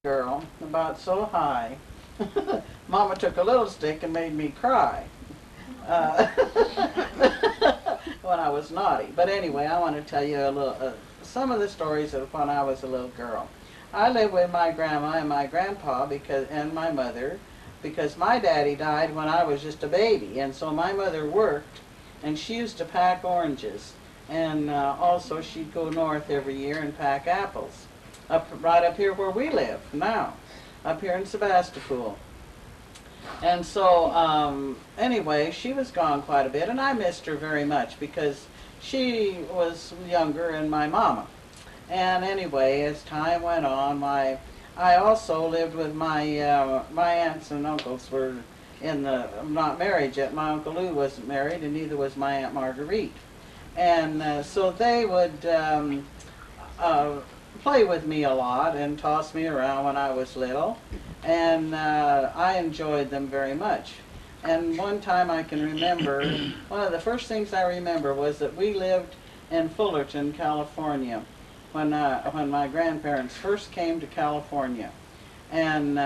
girl, about so high. Mama took a little stick and made me cry uh, when I was naughty. But anyway, I want to tell you some of the stories of when I was a little girl. I lived with my grandma and my grandpa and my mother because my daddy died when I was just a baby, and so my mother worked, and she used to pack oranges, and also she'd go north every year and pack apples, right up here where we live now, up here in Sebastopol. And so, anyway, she was gone quite a bit, and I missed her very much because she was younger than my mama. And anyway, as time went on, I also lived with my aunts and uncles were not married yet. My Uncle Lou wasn't married, and neither was my Aunt Marguerite. And so they would play with me a lot and toss me around when I was little, and I enjoyed them very much. And one time I can remember, one of the first things I remember was that we lived in Fullerton, California, when my grandparents first came to California, and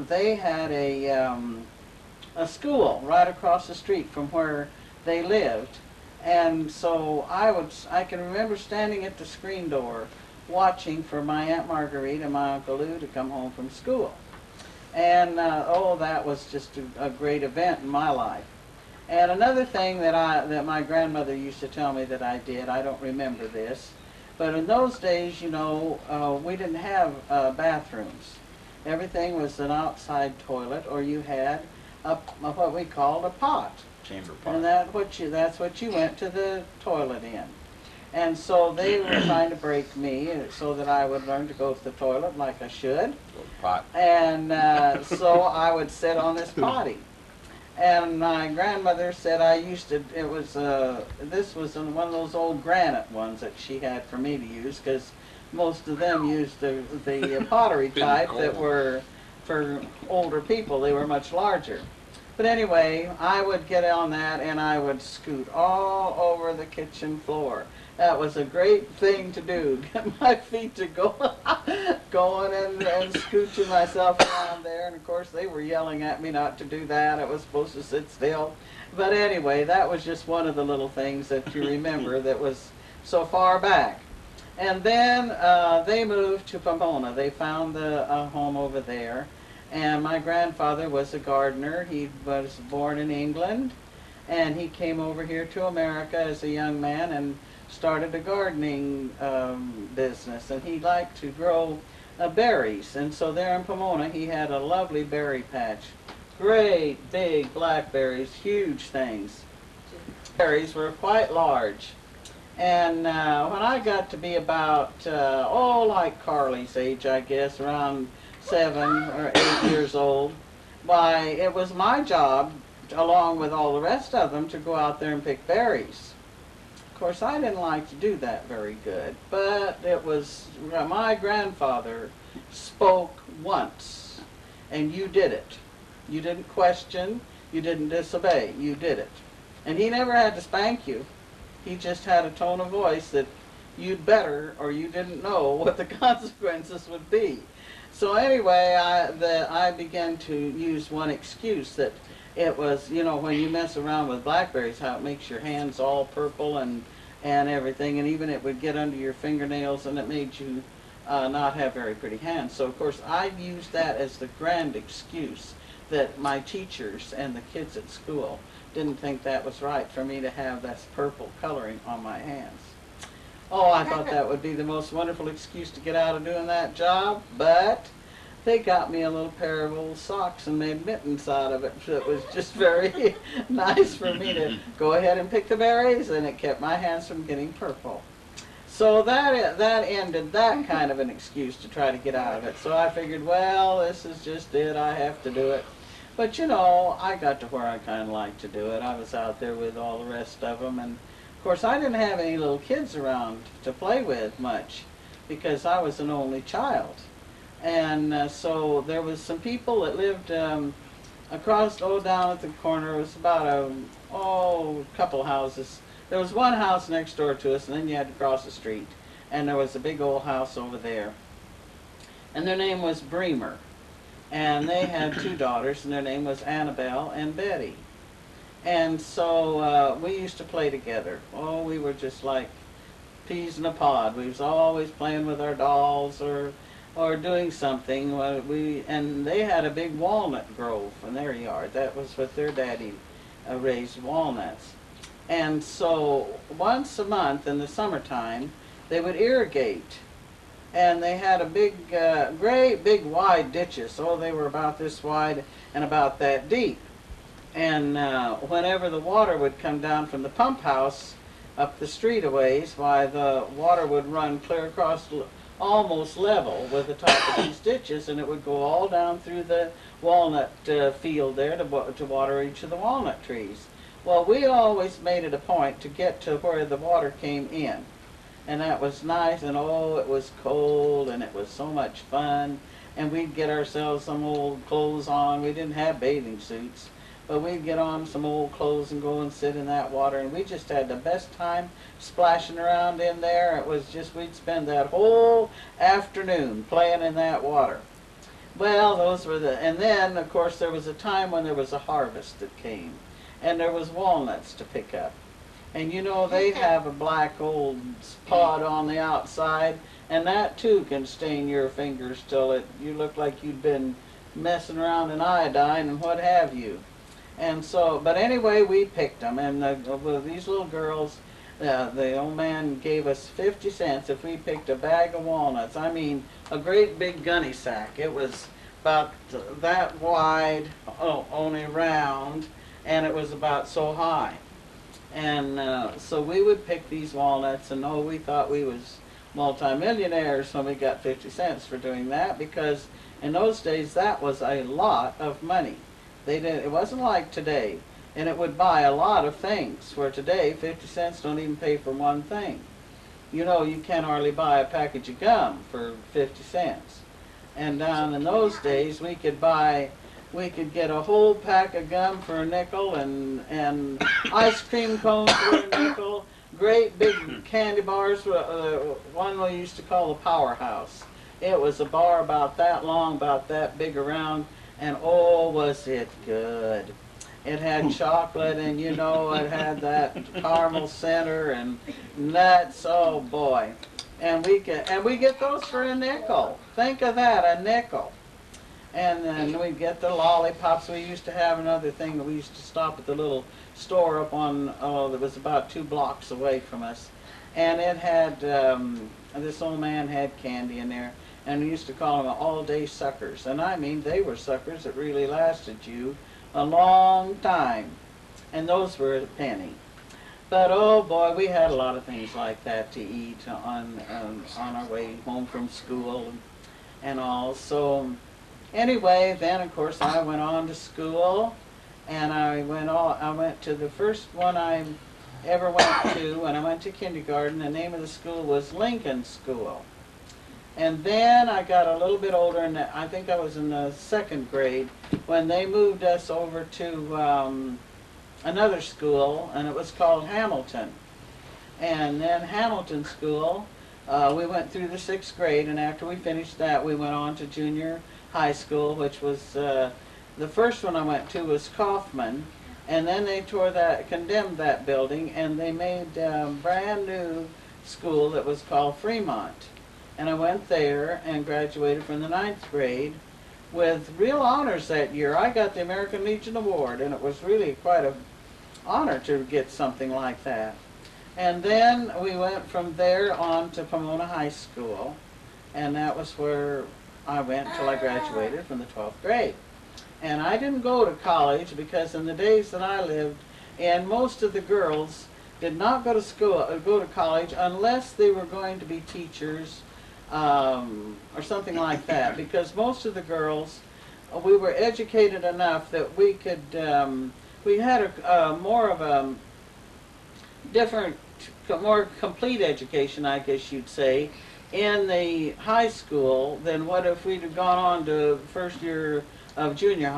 they had a school right across the street from where they lived. And so I can remember standing at the screen door watching for my Aunt Marguerite and my Uncle Lou to come home from school. And that was just a great event in my life. And another thing that my grandmother used to tell me that I did, I don't remember this, but in those days, we didn't have bathrooms. Everything was an outside toilet, or you had what we called a pot. Chamber pot. And that's what you went to the toilet in. And so they were trying to break me so that I would learn to go to the toilet like I should. Pot. And so I would sit on this potty. And my grandmother said this was one of those old granite ones that she had for me to use, because most of them used the pottery type that were for older people. They were much larger. But anyway, I would get on that and I would scoot all over the kitchen floor. That was a great thing to do, get my feet to going and scooching myself around there. And of course they were yelling at me not to do that. I was supposed to sit still. But anyway, that was just one of the little things that you remember that was so far back. And then they moved to Pomona. They found a home over there. And my grandfather was a gardener. He was born in England, and he came over here to America as a young man and started a gardening business. And he liked to grow berries. And so there in Pomona, he had a lovely berry patch. Great big blackberries, huge things. Berries were quite large. And when I got to be about, like Carly's age, I guess, around 7 or 8 years old, why, it was my job, along with all the rest of them, to go out there and pick berries. Of course, I didn't like to do that very good, but it was, my grandfather spoke once, and you did it. You didn't question, you didn't disobey, you did it. And he never had to spank you. He just had a tone of voice that you'd better, or you didn't know what the consequences would be. So anyway, I began to use one excuse that it was, when you mess around with blackberries, how it makes your hands all purple and everything, and even it would get under your fingernails, and it made you not have very pretty hands. So of course I used that as the grand excuse that my teachers and the kids at school didn't think that was right for me to have that purple coloring on my hands. Oh, I thought that would be the most wonderful excuse to get out of doing that job, but they got me a little pair of old socks and made mittens out of it. So it was just very nice for me to go ahead and pick the berries, and it kept my hands from getting purple. So that ended that kind of an excuse to try to get out of it. So I figured, well, this is just it, I have to do it. But I got to where I kind of liked to do it. I was out there with all the rest of them, and of course I didn't have any little kids around to play with much because I was an only child. And so there was some people that lived across, down at the corner. It was about a couple houses. There was one house next door to us, and then you had to cross the street. And there was a big old house over there. and their name was Bremer. And they had two daughters, and their name was Annabelle and Betty. And so we used to play together. Oh, we were just like peas in a pod. We was always playing with our dolls or doing something. And they had a big walnut grove in their yard. That was what their daddy raised, walnuts. And so once a month in the summertime, they would irrigate. And they had a big, great big wide ditches. Oh, they were about this wide and about that deep. And whenever the water would come down from the pump house up the street a ways, why, the water would run clear across, almost level with the top of these ditches, and it would go all down through the walnut field there to water each of the walnut trees. Well, we always made it a point to get to where the water came in, and that was nice. And oh, it was cold, and it was so much fun. And we'd get ourselves some old clothes on. We didn't have bathing suits, but we'd get on some old clothes and go and sit in that water, and we just had the best time splashing around in there. It was just, we'd spend that whole afternoon playing in that water. Well, those were and then, of course, there was a time when there was a harvest that came, and there was walnuts to pick up. And you know, they have a black old spot on the outside, and that too can stain your fingers till you look like you'd been messing around in iodine and what have you. And so, but anyway, we picked them, and these little girls, the old man gave us 50 cents if we picked a bag of walnuts. I mean, a great big gunny sack. It was about that wide, only round, and it was about so high. And so we would pick these walnuts, and oh, we thought we was multimillionaires when we got 50 cents for doing that, because in those days that was a lot of money. It wasn't like today, and it would buy a lot of things, where today 50 cents don't even pay for one thing. You know, you can't hardly buy a package of gum for 50 cents. And down in those days, we could get a whole pack of gum for a nickel, and ice cream cones for a nickel, great big candy bars, one we used to call the Powerhouse. It was a bar about that long, about that big around, and oh, was it good. It had chocolate, and you know, it had that caramel center and nuts. Oh boy. And we get those for a nickel. Think of that, a nickel. And then we'd get the lollipops. We used to have another thing that we used to stop at the little store up on, that was about 2 blocks away from us. And it had, this old man had candy in there, and we used to call them all-day suckers. And I mean, they were suckers that really lasted you a long time. And those were a penny. But oh boy, we had a lot of things like that to eat on our way home from school and all. So anyway, then of course I went on to school, and I went to the first one I ever went to when I went to kindergarten. The name of the school was Lincoln School. And then I got a little bit older, and I think I was in the 2nd grade when they moved us over to another school, and it was called Hamilton. And then Hamilton School, we went through the 6th grade, and after we finished that, we went on to junior high school, which was the first one I went to was Kaufman, and then they condemned that building, and they made a brand new school that was called Fremont. And I went there and graduated from the 9th grade with real honors that year. I got the American Legion Award, and it was really quite an honor to get something like that. And then we went from there on to Pomona High School, and that was where I went till I graduated from the 12th grade. And I didn't go to college because in the days that I lived in, most of the girls did not go to college unless they were going to be teachers or something like that, because most of the girls, we were educated enough that we could, we had more of a different, more complete education, I guess you'd say, in the high school than what if we'd have gone on to first year of junior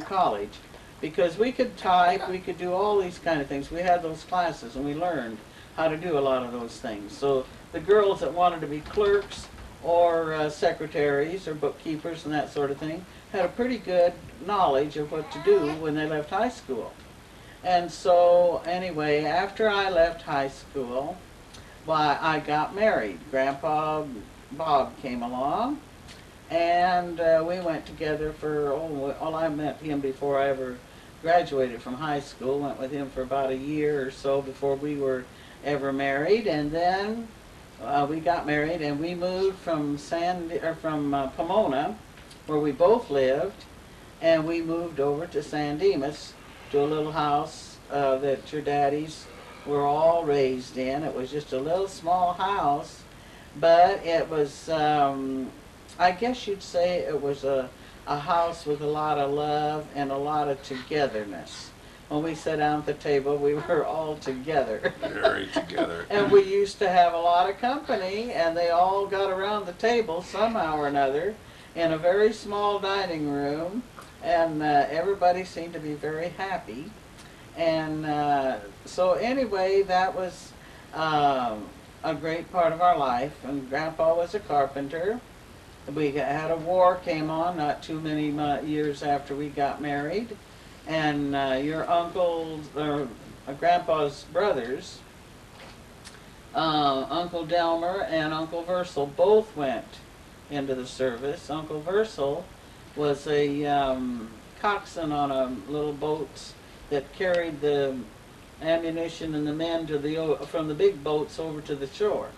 college, because we could type, we could do all these kind of things. We had those classes, and we learned how to do a lot of those things. So the girls that wanted to be clerks or secretaries or bookkeepers and that sort of thing, had a pretty good knowledge of what to do when they left high school. And so anyway, after I left high school, why, I got married. Grandpa Bob came along, and we went together for, well, I met him before I ever graduated from high school. Went with him for about a year or so before we were ever married, and then we got married, and we moved from Pomona, where we both lived, and we moved over to San Dimas, to a little house that your daddies were all raised in. It was just a little small house, but it was, I guess you'd say it was a house with a lot of love and a lot of togetherness. When we sat down at the table, we were all together. Very together. And we used to have a lot of company, and they all got around the table somehow or another in a very small dining room, and everybody seemed to be very happy. And so anyway, that was a great part of our life. And Grandpa was a carpenter. We had a war came on not too many years after we got married, and your uncles, or Grandpa's brothers, Uncle Delmer and Uncle Versal, both went into the service. Uncle Versal was a coxswain on a little boat that carried the ammunition and the men to from the big boats over to the shore.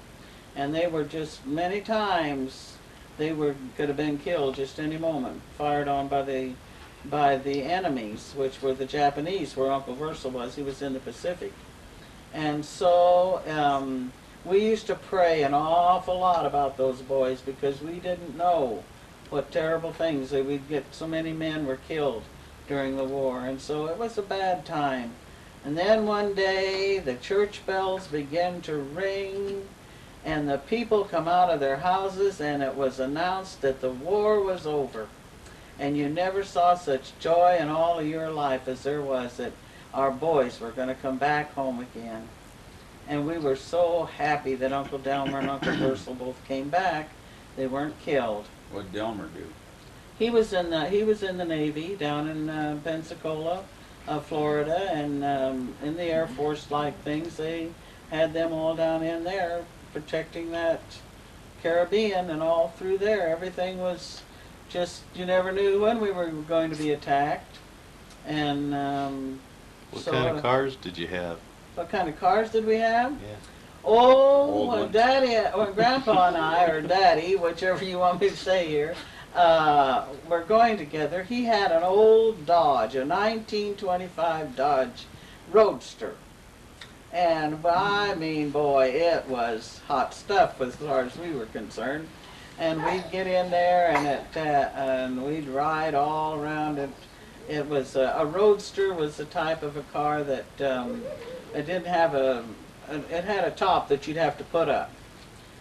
And they were just, many times they could have been killed just any moment, fired on by the enemies, which were the Japanese, where Uncle Versal was. He was in the Pacific. And so we used to pray an awful lot about those boys, because we didn't know what terrible things that we'd get. So many men were killed during the war, and so it was a bad time. And then one day the church bells began to ring, and the people come out of their houses, and it was announced that the war was over. And you never saw such joy in all of your life as there was that our boys were going to come back home again. And we were so happy that Uncle Delmer and Uncle Versal both came back. They weren't killed. What'd Delmer do? He was in the Navy down in Pensacola, Florida, and in the Air Force like things. They had them all down in there protecting that Caribbean, and all through there everything was just, you never knew when we were going to be attacked. And what kind of cars did you have? What kind of cars did we have? Yeah. Oh, when Grandpa and I, or Daddy, whichever you want me to say here, were going together, he had an old Dodge, a 1925 Dodge Roadster. And I mean, boy, it was hot stuff as far as we were concerned. And we'd get in there, and we'd ride all around it. It was a Roadster was the type of a car that it didn't have it had a top that you'd have to put up.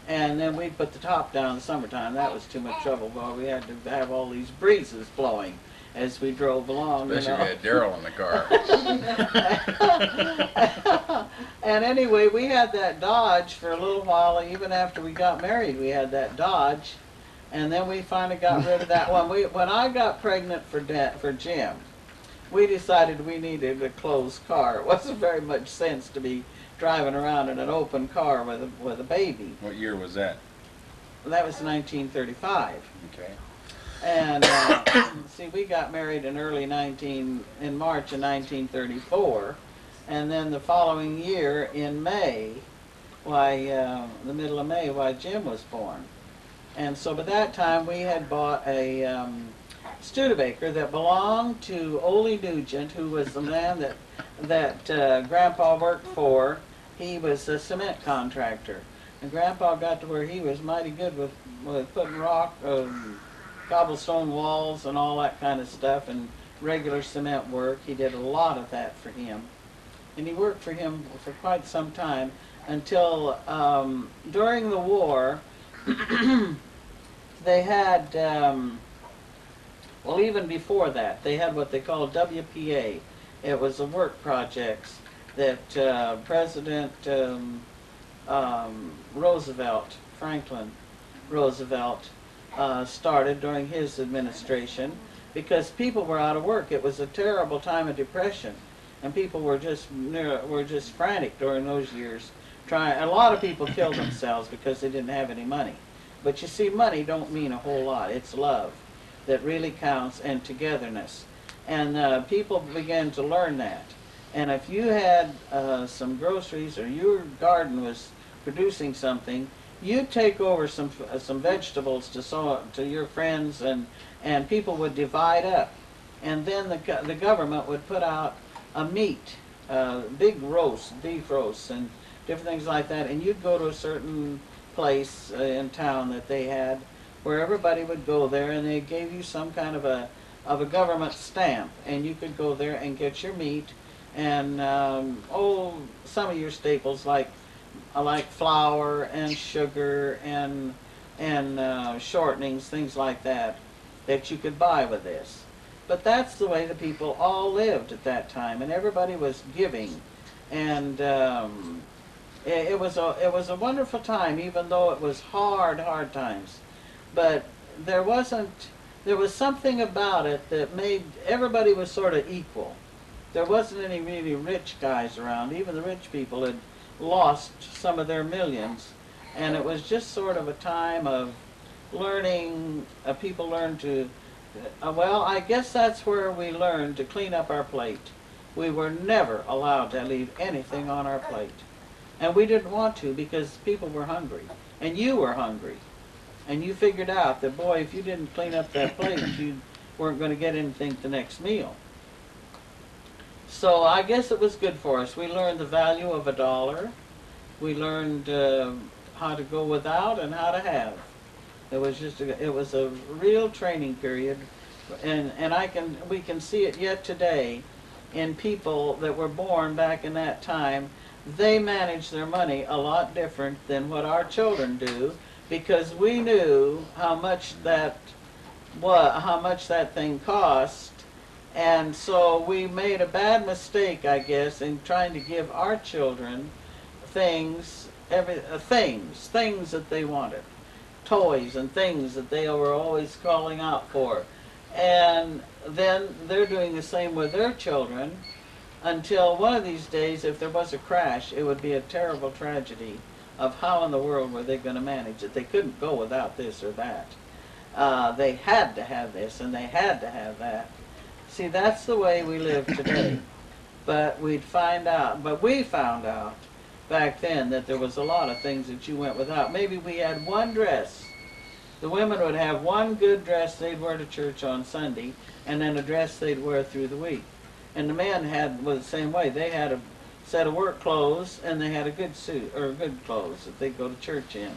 And then we'd put the top down in the summertime. That was too much trouble. Well, we had to have all these breezes blowing as we drove along. Especially if you had Daryl in the car. And anyway, we had that Dodge for a little while. Even after we got married, we had that Dodge. And then we finally got rid of that one. When I got pregnant for Jim, we decided we needed a closed car. It wasn't very much sense to be driving around in an open car with a baby. What year was that? That was 1935. Okay. And see, we got married in March of 1934, and then the following year in May, the middle of May, Jim was born. And so by that time we had bought a Studebaker that belonged to Ole Nugent, who was the man that Grandpa worked for. He was a cement contractor, and Grandpa got to where he was mighty good with putting rock, cobblestone walls and all that kind of stuff, and regular cement work. He did a lot of that for him, and he worked for him for quite some time until during the war they had, well, even before that, they had what they called WPA. It was the work projects that President Roosevelt, Franklin, Roosevelt started during his administration, because people were out of work. It was a terrible time of depression, and people were just frantic during those years. A lot of people killed themselves because they didn't have any money. But you see, money don't mean a whole lot. It's love that really counts, and togetherness. And people began to learn that. And if you had some groceries, or your garden was producing something, you'd take over some vegetables to your friends, and people would divide up. And then the government would put out a meat, big roast, beef roasts, and different things like that. And you'd go to a certain place in town that they had, where everybody would go there, and they gave you some kind of a government stamp, and you could go there and get your meat, and some of your staples like flour and sugar and shortenings, things like that you could buy with this. But that's the way the people all lived at that time, and everybody was giving, and it was a wonderful time, even though it was hard times. But there was something about it that made everybody was sort of equal. There wasn't any really rich guys around. Even the rich people had lost some of their millions, and it was just sort of a time of learning. People learned to, well, I guess that's where we learned to clean up our plate. We were never allowed to leave anything on our plate. And we didn't want to, because people were hungry, and you were hungry. And you figured out that, boy, if you didn't clean up that plate, you weren't going to get anything the next meal. So I guess it was good for us. We learned the value of $1. We learned how to go without and how to have. It was a real training period, and we can see it yet today in people that were born back in that time. They manage their money a lot different than what our children do, because we knew how much that thing cost, and so we made a bad mistake, I guess, in trying to give our children things that they wanted, toys and things that they were always calling out for, and then they're doing the same with their children, until one of these days, if there was a crash, it would be a terrible tragedy of how in the world were they going to manage it. They couldn't go without this or that. They had to have this, and they had to have that. See, that's the way we live today. But we found out back then that there was a lot of things that you went without. Maybe we had one dress. The women would have one good dress they'd wear to church on Sunday, and then a dress they'd wear through the week. And the men was the same way. They had a set of work clothes, and they had a good suit, or good clothes that they'd go to church in.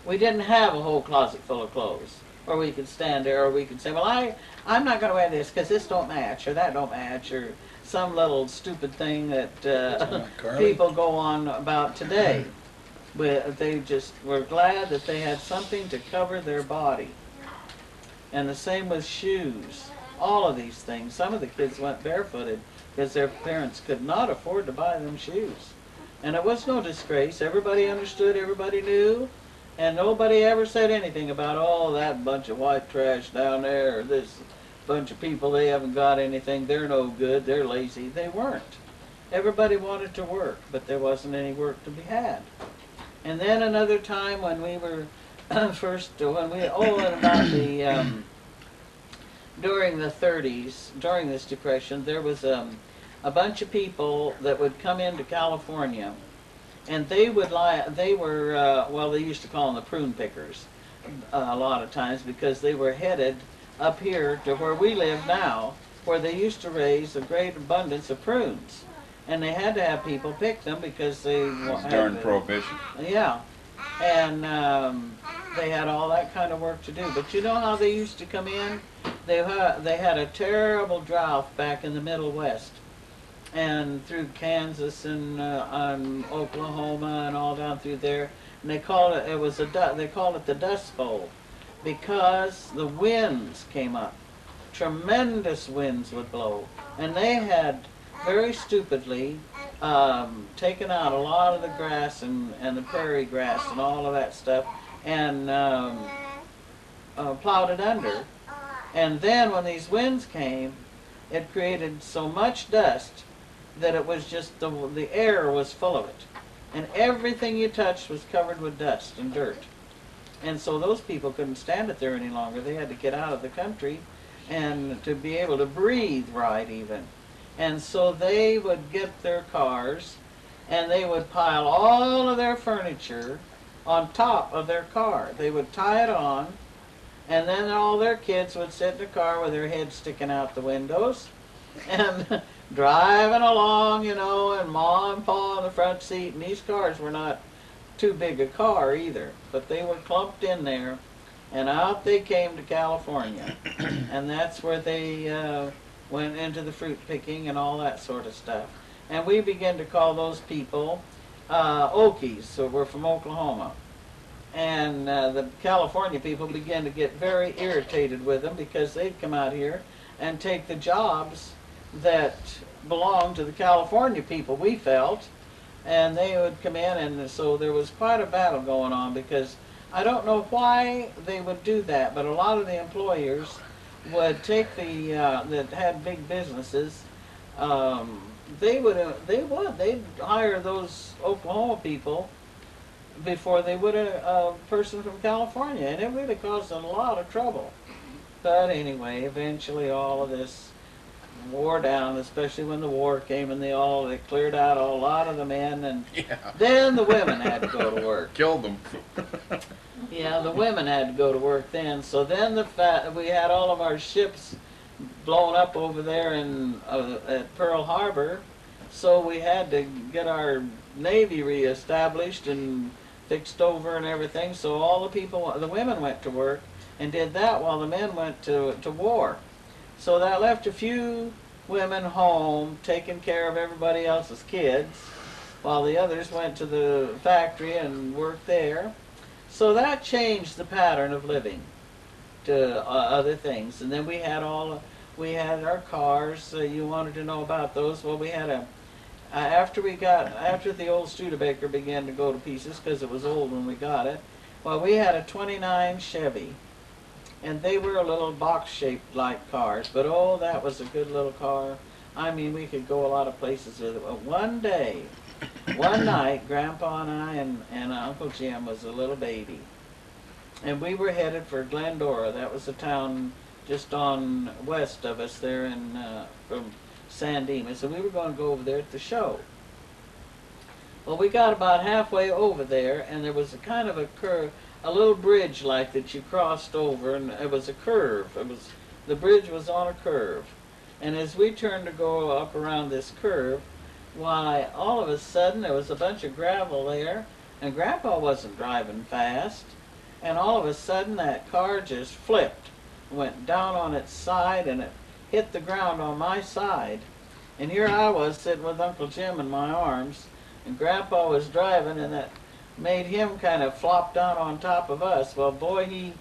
We didn't have a whole closet full of clothes, or we could stand there, or we could say, well, I'm not going to wear this because this don't match, or that don't match, or some little stupid thing that people go on about today. But they just were glad that they had something to cover their body. And the same with shoes. All of these things. Some of the kids went barefooted because their parents could not afford to buy them shoes. And it was no disgrace. Everybody understood, everybody knew, and nobody ever said anything about, oh, that bunch of white trash down there, or this bunch of people, they haven't got anything, they're no good, they're lazy. They weren't. Everybody wanted to work, but there wasn't any work to be had. And then another time when we were about during the 30s, during this depression, there was a bunch of people that would come into California, and they used to call them the prune pickers a lot of times, because they were headed up here to where we live now, where they used to raise a great abundance of prunes. And they had to have people pick them because they during Prohibition. Yeah, and they had all that kind of work to do. But you know how they used to come in? They had a terrible drought back in the Middle West, and through Kansas and Oklahoma and all down through there. And they called it the Dust Bowl, because the winds came up. Tremendous winds would blow, and they had very stupidly taken out a lot of the grass and the prairie grass and all of that stuff, and plowed it under. And then when these winds came, it created so much dust that it was just the air was full of it. And everything you touched was covered with dust and dirt. And so those people couldn't stand it there any longer. They had to get out of the country and to be able to breathe right even. And so they would get their cars and they would pile all of their furniture on top of their car. They would tie it on, and then all their kids would sit in the car with their heads sticking out the windows and driving along, you know, and Ma and Pa in the front seat. And these cars were not too big a car either, but they were clumped in there, and out they came to California. And that's where they went into the fruit picking and all that sort of stuff. And we began to call those people Okies, so we're from Oklahoma. And the California people began to get very irritated with them because they'd come out here and take the jobs that belonged to the California people, we felt, and they would come in, and so there was quite a battle going on because I don't know why they would do that, but a lot of the employers would take the that had big businesses. They'd hire those Oklahoma people before they would a person from California, and it really caused a lot of trouble. But anyway, eventually all of this wore down, especially when the war came, and they cleared out a lot of the men, and then the women had to go to work. Killed them. Yeah, the women had to go to work then. So then we had all of our ships blown up over there at Pearl Harbor, so we had to get our Navy reestablished and fixed over and everything. So all the women went to work and did that while the men went to war. So that left a few women home taking care of everybody else's kids while the others went to the factory and worked there. So that changed the pattern of living to other things. And then we had our cars. You wanted to know about those. Well, we had after the old Studebaker began to go to pieces because it was old when we got it. Well, we had a 29 Chevy. And they were a little box-shaped like cars, but oh, that was a good little car. I mean, we could go a lot of places with it. But one night, Grandpa and I and Uncle Jim was a little baby. And we were headed for Glendora. That was a town just on west of us there from San Dimas. And we were going to go over there at the show. Well, we got about halfway over there, and there was a kind of a curve, a little bridge like that you crossed over, and it was a curve. The bridge was on a curve. And as we turned to go up around this curve, why, all of a sudden there was a bunch of gravel there, and Grandpa wasn't driving fast, and all of a sudden that car just flipped, went down on its side, and it hit the ground on my side. And here I was sitting with Uncle Jim in my arms, and Grandpa was driving, and that made him kind of flop down on top of us. Well, boy, he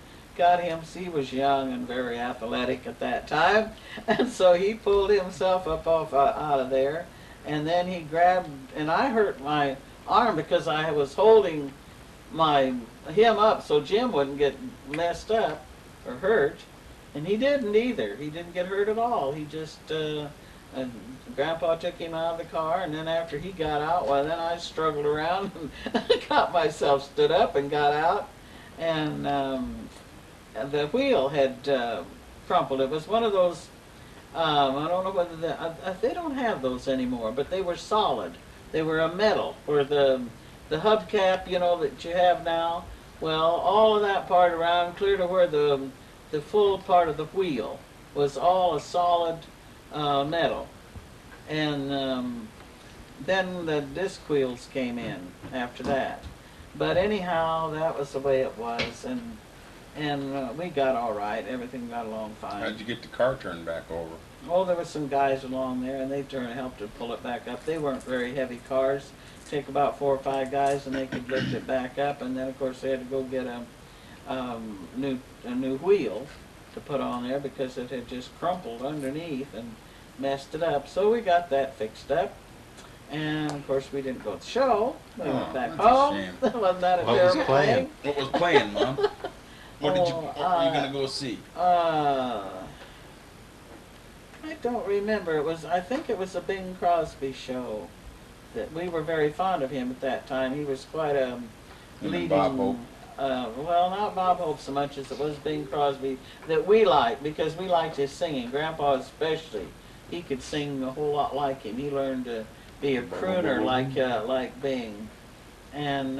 he was young and very athletic at that time, and so he pulled himself up out of there, and then he grabbed, and I hurt my arm because I was holding him up so Jim wouldn't get messed up or hurt, and he didn't either. He didn't get hurt at all. He just Grandpa took him out of the car, and then after he got out, well, then I struggled around and got myself stood up and got out, and the wheel had crumpled. It was one of those, I don't know whether they don't have those anymore, but they were solid. They were a metal, or the hubcap, you know, that you have now. Well, all of that part around, clear to where the full part of the wheel was all a solid metal. And then the disc wheels came in after that. But anyhow, that was the way it was, and we got all right. Everything got along fine. How'd you get the car turned back over? Oh, there were some guys along there, and they helped to pull it back up. They weren't very heavy cars. Take about 4 or 5 guys, and they could lift it back up. And then, of course, they had to go get a new wheel to put on there because it had just crumpled underneath and messed it up. So we got that fixed up, And of course we didn't go to the show. We Oh, went back that's a home. shame. Wasn't that a What was terrible playing? thing? What was playing, Mom? What did you? Oh, What were you gonna go see? I don't remember. I think it was a Bing Crosby show. That we were very fond of him at that time. He was quite a Him and leading. Bob Hope. Well, not Bob Hope so much as it was Bing Crosby that we liked because we liked his singing. Grandpa especially, he could sing a whole lot like him. He learned to be a crooner like Bing, and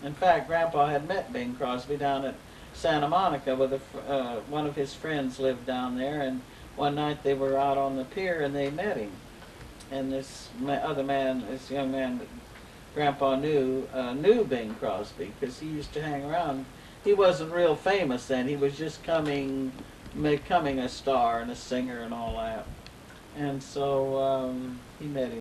in fact, Grandpa had met Bing Crosby down at Santa Monica with one of his friends lived down there, and one night they were out on the pier and they met him. And this other man, this young man that Grandpa knew Bing Crosby because he used to hang around. He wasn't real famous then. He was just becoming a star and a singer and all that. And so he met him.